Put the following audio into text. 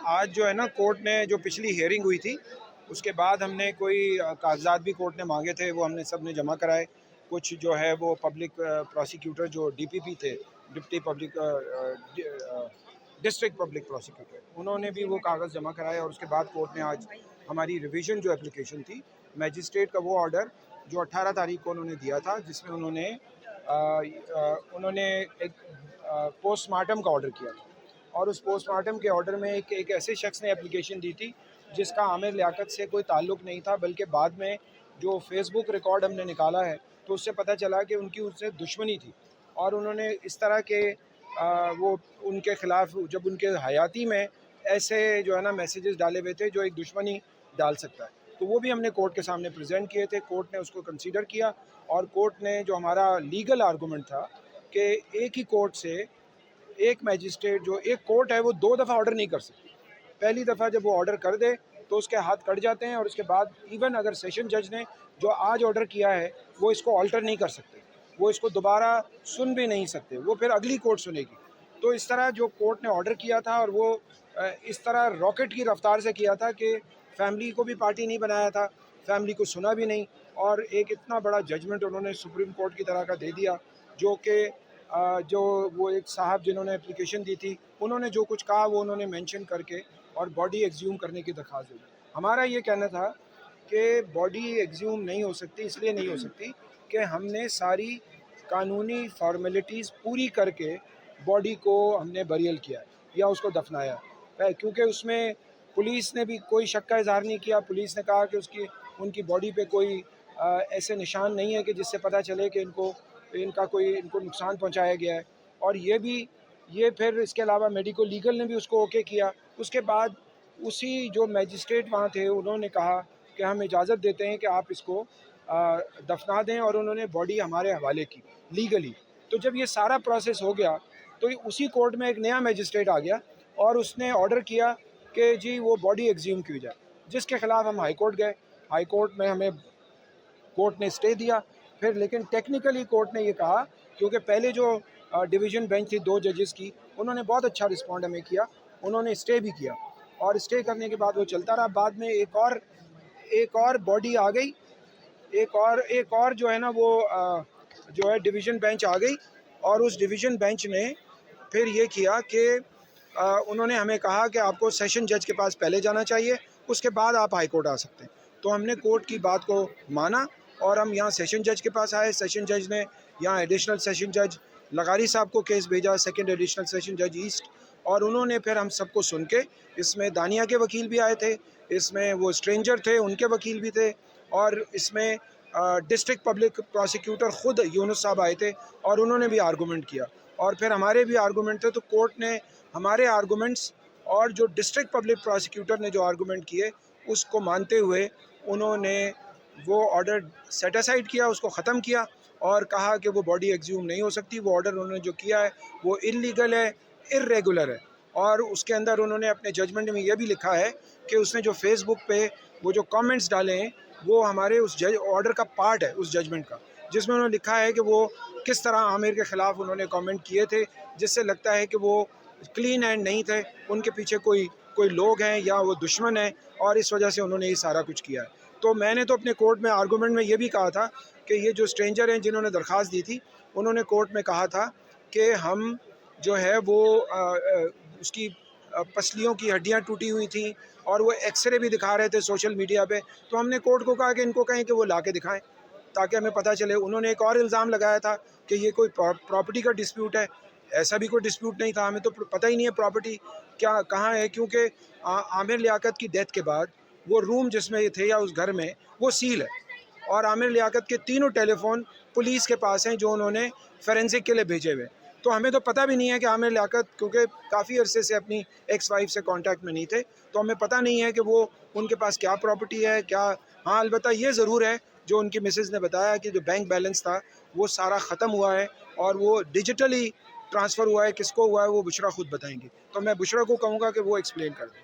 आज जो है ना कोर्ट ने जो पिछली हियरिंग हुई थी उसके बाद हमने कोई कागजात भी कोर्ट ने मांगे थे, वो हमने सब ने जमा कराए। कुछ जो है वो पब्लिक प्रोसिक्यूटर जो डीपीपी थे, deputy public district public prosecutor, उन्होंने भी वो कागज़ जमा कराए और उसके बाद कोर्ट ने आज हमारी रिवीजन जो एप्लीकेशन थी, मैजिस्ट्रेट का वो ऑर्डर जो 18 तारीख को उन्होंने दिया था, जिसमें उन्होंने एक पोस्टमार्टम का ऑर्डर किया था और उस पोस्टमार्टम के ऑर्डर में एक ऐसे शख्स ने एप्लीकेशन दी थी जिसका आमिर लियाकत से कोई ताल्लुक़ नहीं था, बल्कि बाद में जो फेसबुक रिकॉर्ड हमने निकाला है तो उससे पता चला कि उनकी उससे दुश्मनी थी और उन्होंने इस तरह के वो उनके ख़िलाफ़ जब उनके हयाती में ऐसे जो है ना मैसेजेस डाले हुए थे जो एक दुश्मनी डाल सकता है, तो वो भी हमने कोर्ट के सामने प्रेजेंट किए थे। कोर्ट ने उसको कंसीडर किया और कोर्ट ने जो हमारा लीगल आर्गूमेंट था कि एक ही कोर्ट से एक मैजिस्ट्रेट, जो एक कोर्ट है वो 2 दफ़ा ऑर्डर नहीं कर सकती। पहली दफ़ा जब वो ऑर्डर कर दे तो उसके हाथ कट जाते हैं और उसके बाद इवन अगर सेशन जज ने जो आज ऑर्डर किया है वो इसको ऑल्टर नहीं कर सकते, वो इसको दोबारा सुन भी नहीं सकते, वो फिर अगली कोर्ट सुनेगी। तो इस तरह जो कोर्ट ने ऑर्डर किया था और वो इस तरह रॉकेट की रफ्तार से किया था कि फैमिली को भी पार्टी नहीं बनाया था, फैमिली को सुना भी नहीं और एक इतना बड़ा जजमेंट उन्होंने सुप्रीम कोर्ट की तरह का दे दिया जो कि जो वो एक साहब जिन्होंने एप्लीकेशन दी थी उन्होंने जो कुछ कहा वो उन्होंने मेंशन करके और बॉडी एक्सह्यूम करने की दरख्वास्त दी। हमारा ये कहना था कि बॉडी एक्सह्यूम नहीं हो सकती, इसलिए नहीं हो सकती कि हमने सारी कानूनी फॉर्मेलिटीज़ पूरी करके बॉडी को हमने बरियल किया या उसको दफनाया है, क्योंकि उसमें पुलिस ने भी कोई शक का इजहार नहीं किया। पुलिस ने कहा कि उनकी बॉडी पे कोई ऐसे निशान नहीं है कि जिससे पता चले कि इनको नुकसान पहुंचाया गया है। और ये फिर इसके अलावा मेडिको लीगल ने भी उसको ओके किया। उसके बाद उसी जो मैजिस्ट्रेट वहाँ थे उन्होंने कहा कि हम इजाज़त देते हैं कि आप इसको दफना दें और उन्होंने बॉडी हमारे हवाले की लीगली। तो जब ये सारा प्रोसेस हो गया तो उसी कोर्ट में एक नया मैजिस्ट्रेट आ गया और उसने ऑर्डर किया कि जी वो बॉडी एक्सह्यूम की जाए, जिसके ख़िलाफ़ हम हाई कोर्ट गए। हाई कोर्ट में हमें कोर्ट ने स्टे दिया फिर, लेकिन टेक्निकली कोर्ट ने ये कहा, क्योंकि पहले जो डिवीज़न बेंच थी 2 जजेस की, उन्होंने बहुत अच्छा रिस्पॉन्ड हमें किया, उन्होंने स्टे भी किया और स्टे करने के बाद वो चलता रहा। बाद में एक और बॉडी आ गई, एक और जो है ना वो जो है डिवीज़न बेंच आ गई और उस डिवीज़न बेंच ने फिर ये किया कि उन्होंने हमें कहा कि आपको सेशन जज के पास पहले जाना चाहिए, उसके बाद आप हाई कोर्ट आ सकते हैं। तो हमने कोर्ट की बात को माना और हम यहाँ सेशन जज के पास आए। सेशन जज ने यहाँ एडिशनल सेशन जज लगारी साहब को केस भेजा, सेकंड एडिशनल सेशन जज ईस्ट, और उन्होंने फिर हम सबको सुन के, इसमें दानिया के वकील भी आए थे, इसमें वो स्ट्रेंजर थे उनके वकील भी थे और इसमें डिस्ट्रिक्ट पब्लिक प्रोसिक्यूटर ख़ुद यूनुस साहब आए थे और उन्होंने भी आर्गूमेंट किया और फिर हमारे भी आर्गूमेंट थे। तो कोर्ट ने हमारे आर्गूमेंट्स और जो डिस्ट्रिक्ट पब्लिक प्रोसिक्यूटर ने जो आर्गूमेंट किए उसको मानते हुए उन्होंने वो ऑर्डर सेट असाइड किया, उसको ख़त्म किया और कहा कि वो बॉडी एक्सह्यूम नहीं हो सकती। वो ऑर्डर उन्होंने जो किया है वो इल्लीगल है, इर्रेगुलर है और उसके अंदर उन्होंने अपने जजमेंट में ये भी लिखा है कि उसने जो फेसबुक पे वो जो कमेंट्स डाले हैं वो हमारे उस ऑर्डर का पार्ट है, उस जजमेंट का, जिसमें उन्होंने लिखा है कि वो किस तरह आमिर के ख़िलाफ़ उन्होंने कमेंट किए थे, जिससे लगता है कि वो क्लीन एंड नहीं थे, उनके पीछे कोई लोग हैं या वो दुश्मन हैं और इस वजह से उन्होंने ये सारा कुछ किया है। तो मैंने तो अपने कोर्ट में आर्गूमेंट में ये भी कहा था कि ये जो स्ट्रेंजर हैं जिन्होंने दरख्वास्त दी थी, उन्होंने कोर्ट में कहा था कि हम जो है वो उसकी पसलियों की हड्डियां टूटी हुई थी और वो एक्सरे भी दिखा रहे थे सोशल मीडिया पे। तो हमने कोर्ट को कहा कि इनको कहें कि वो ला के दिखाएँ ताकि हमें पता चले। उन्होंने एक और इल्ज़ाम लगाया था कि ये कोई प्रॉपर्टी का डिस्प्यूट है। ऐसा भी कोई डिस्प्यूट नहीं था, हमें तो पता ही नहीं है प्रॉपर्टी क्या कहाँ है, क्योंकि आमिर लियाकत की डेथ के बाद वो रूम जिसमें ये थे या उस घर में वो सील है और आमिर लियाकत के तीनों टेलीफोन पुलिस के पास हैं जो उन्होंने फोरेंसिक के लिए भेजे हुए। तो हमें तो पता भी नहीं है कि आमिर लियाकत, क्योंकि काफ़ी अरसे से अपनी एक्स वाइफ से कांटेक्ट में नहीं थे, तो हमें पता नहीं है कि वो उनके पास क्या प्रॉपर्टी है क्या। हाँ, अलबत्ता ये ज़रूर है जो उनकी मिसेज़ ने बताया कि जो बैंक बैलेंस था वो सारा ख़त्म हुआ है और वो डिजिटली ट्रांसफ़र हुआ है। किसको हुआ है वो बुशरा खुद बताएंगी, तो मैं बुशरा को कहूँगा कि वो एक्सप्लेन कर दें।